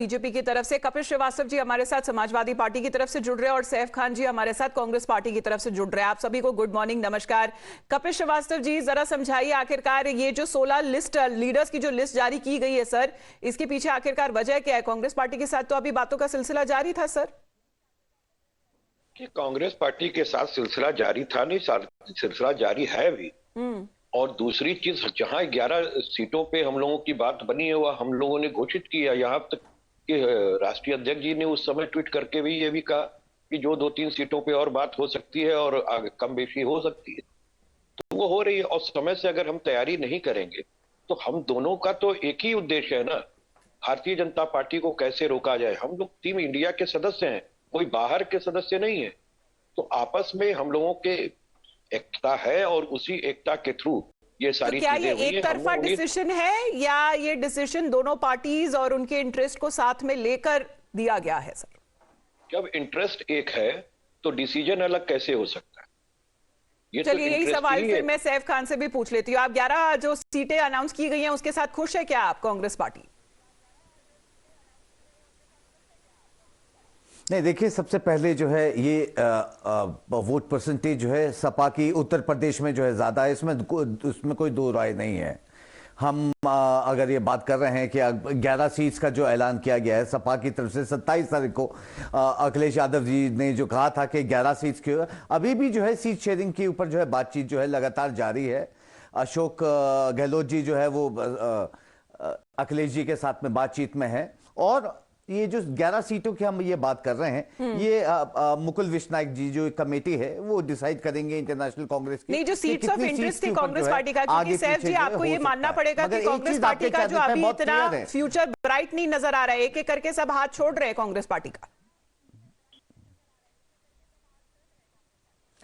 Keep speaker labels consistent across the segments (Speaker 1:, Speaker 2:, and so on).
Speaker 1: BJP की तरफ से कपिल श्रीवास्तव जी हमारे साथ समाजवादी पार्टी की तरफ से जुड़ रहे हैं और सैफ खान जी हमारे साथ कांग्रेस पार्टी की तरफ से जुड़ रहे हैं। आप सभी को गुड मॉर्निंग, नमस्कार। कपिल श्रीवास्तव जी, जरा समझाइए आखिरकार ये जो 16 लिस्ट लीडर्स की जो लिस्ट जारी की गई है सर, इसके पीछे आखिरकार वजह क्या है? कांग्रेस पार्टी के साथ तो अभी बातों का सिलसिला जारी था सर।
Speaker 2: कि कांग्रेस पार्टी के साथ सिलसिला जारी था, नहीं सिलसिला जारी है भी। और दूसरी चीज, जहां 11 सीटों पे हम लोगों की बात बनी है वह हम लोगों ने घोषित किया। यहाँ तक कि राष्ट्रीय अध्यक्ष जी ने उस समय ट्वीट करके भी ये भी कहा कि जो 2-3 सीटों पे और बात हो सकती है और कम बेशी हो सकती है, तो वो हो रही है। और समय से अगर हम तैयारी नहीं करेंगे तो हम दोनों का तो एक ही उद्देश्य है ना, भारतीय जनता पार्टी को कैसे रोका जाए। हम लोग टीम इंडिया के सदस्य हैं, कोई बाहर के सदस्य नहीं है। तो आपस में हम लोगों के एकता है और उसी एकता के थ्रू ये सारी
Speaker 1: क्या
Speaker 2: चीजें
Speaker 1: ये
Speaker 2: हुई है।
Speaker 1: एक तरफा डिसीजन है या ये डिसीजन दोनों पार्टीज और उनके इंटरेस्ट को साथ में लेकर दिया गया है सर?
Speaker 2: जब इंटरेस्ट एक है तो डिसीजन अलग कैसे हो सकता है? ये
Speaker 1: चलिए
Speaker 2: तो
Speaker 1: यही सवाल
Speaker 2: ही
Speaker 1: फिर मैं सैफ खान से भी पूछ लेती हूँ। आप 11 जो सीटें अनाउंस की गई हैं उसके साथ खुश है क्या आप कांग्रेस पार्टी?
Speaker 3: नहीं, देखिए, सबसे पहले जो है ये वोट परसेंटेज जो है सपा की उत्तर प्रदेश में जो है ज्यादा है, उसमें कोई दो राय नहीं है। हम अगर ये बात कर रहे हैं कि 11 सीट्स का जो ऐलान किया गया है सपा की तरफ से 27 तारीख को, अखिलेश यादव जी ने जो कहा था कि 11 सीट्स की, अभी भी जो है सीट शेयरिंग के ऊपर जो है बातचीत जो है लगातार जारी है। अशोक गहलोत जी जो है वो अखिलेश जी के साथ में बातचीत में है। और ये जो 11 सीटों की हम ये बात कर रहे हैं, ये मुकुल विश्वनायक जी जो कमेटी है वो डिसाइड करेंगे इंटरनेशनल कांग्रेस की।
Speaker 1: नहीं, जो सीट्स ऑफ इंटरेस्ट थी कांग्रेस पार्टी का, क्योंकि सैफ जी आपको ये मानना पड़ेगा कि कांग्रेस पार्टी का जो अभी इतना फ्यूचर ब्राइट नहीं नजर आ रहा है, एक एक करके सब हाथ छोड़ रहे हैं कांग्रेस पार्टी का।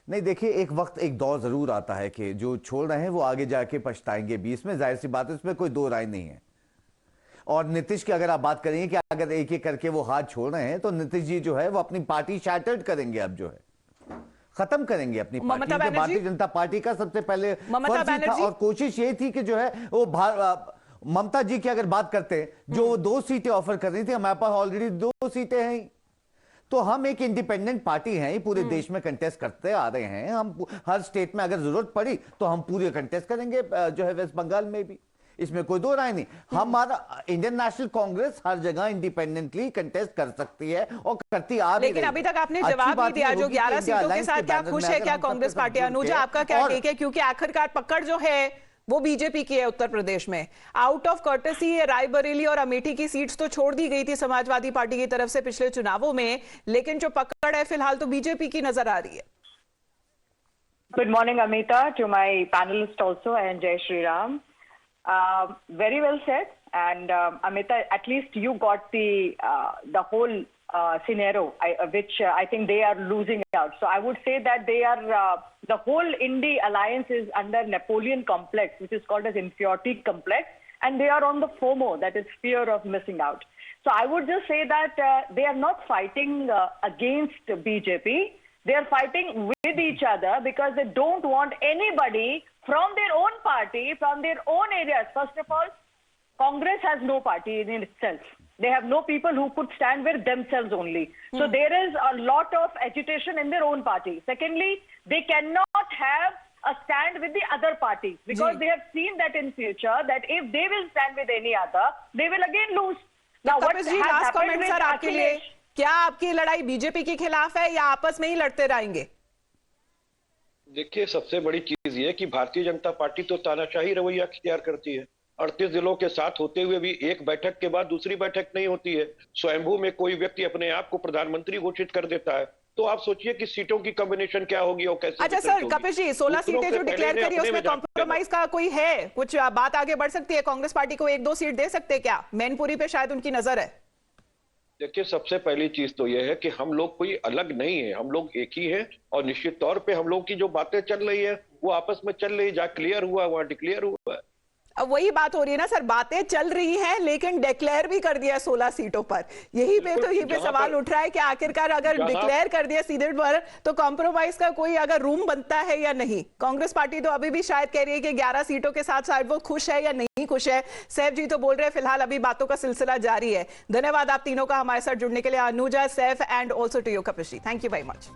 Speaker 3: नहीं, देखिए, एक वक्त एक दौर जरूर आता है कि जो छोड़ रहे हैं वो आगे जाके पछताएंगे भी, इसमें जाहिर सी बात है, इसमें कोई दो राय नहीं है। और नीतीश की अगर आप बात करेंगे कि अगर एक एक करके वो हाथ छोड़ रहे हैं तो नीतीश जी जो है वो अपनी पार्टी शैटर्ड करेंगे, अब जो है खत्म करेंगे अपनी पार्टी। भारतीय जनता पार्टी का सबसे पहले फर्ज था और कोशिश ये थी कि जो है वो ममता जी की अगर बात करते हैं, जो 2 सीटें ऑफर कर रही थी, हमारे पास ऑलरेडी 2 सीटें हैं, तो हम एक इंडिपेंडेंट पार्टी हैं, पूरे देश में कंटेस्ट करते आ रहे हैं। हम हर स्टेट में अगर जरूरत पड़ी तो हम पूरे कंटेस्ट करेंगे, जो है वेस्ट बंगाल में भी, इसमें कोई दो राय नहीं। हमारा इंडियन नेशनल कांग्रेस हर जगह इंडिपेंडेंटली कंटेस्ट कर सकती है और करती आ रही है।
Speaker 1: लेकिन अभी तक आपने जवाब नहीं दिया, जो 11 सीटों के साथ क्या खुश है क्या कांग्रेस पार्टी? अनुजा, आपका क्या टेक है? क्योंकि आखिरकार पकड़ जो है वो बीजेपी की है उत्तर प्रदेश में। आउट ऑफ कर्टेसी रायबरेली और अमेठी की सीट्स तो छोड़ दी गई थी समाजवादी पार्टी की तरफ से पिछले चुनावों में, लेकिन जो पकड़ है फिलहाल तो बीजेपी की नजर आ रही है।
Speaker 4: Good morning Amita, to my panelist also and जय Shri Ram. Very well said, and Amita, at least you got the whole scenario, which I think they are losing out. So I would say that they are the whole Indie alliance is under Napoleon complex, which is called as inferiority complex, and they are on the FOMO, that is fear of missing out. So I would just say that they are not fighting against BJP. They are fighting with each other because they don't want anybody from their own party, from their own areas. First of all, Congress has no party in itself. They have no people who could stand with themselves only. So there is a lot of agitation in their own party. Secondly, they cannot have a stand with the other parties because they have seen that in future that if they will stand with any other, they will again lose.
Speaker 1: Now, what has happened with Akhilesh? क्या आपकी लड़ाई BJP के खिलाफ है या आपस में ही लड़ते रहेंगे?
Speaker 2: देखिए, सबसे बड़ी चीज ये कि भारतीय जनता पार्टी तो तानाशाही रवैया अख्तियार करती है। 38 जिलों के साथ होते हुए भी एक बैठक के बाद दूसरी बैठक नहीं होती है। स्वयंभू में कोई व्यक्ति अपने आप को प्रधानमंत्री घोषित कर देता है, तो आप सोचिए कि सीटों की कॉम्बिनेशन क्या होगी और कैसे।
Speaker 1: अच्छा सर, कपिल जी, 16 सीटें जो डिक्लेयर करी उसमें कॉम्प्रोमाइज का कोई है? कुछ बात आगे बढ़ सकती है? कांग्रेस पार्टी को 1-2 सीट दे सकते क्या? मैनपुरी पे शायद उनकी नजर है।
Speaker 2: देखिए, सबसे पहली चीज तो यह है कि हम लोग कोई अलग नहीं है, हम लोग एक ही हैं। और निश्चित तौर पे हम लोग की जो बातें चल रही है वो आपस में चल रही है, जहाँ क्लियर हुआ वहां डिक्लेयर हुआ है।
Speaker 1: अब वही बात हो रही है ना सर, बातें चल रही हैं लेकिन डिक्लेयर भी कर दिया 16 सीटों पर। यही पे सवाल उठ रहा है कि आखिरकार अगर डिक्लेयर कर दिया सीधे पर तो कॉम्प्रोमाइज का कोई अगर रूम बनता है या नहीं। कांग्रेस पार्टी तो अभी भी शायद कह रही है कि 11 सीटों के साथ शायद वो खुश है या नहीं खुश है। सैफ जी तो बोल रहे हैं फिलहाल अभी बातों का सिलसिला जारी है। धन्यवाद आप तीनों का हमारे साथ जुड़ने के लिए, Anuja, Saif and also to you Kapish ji, thank you very much.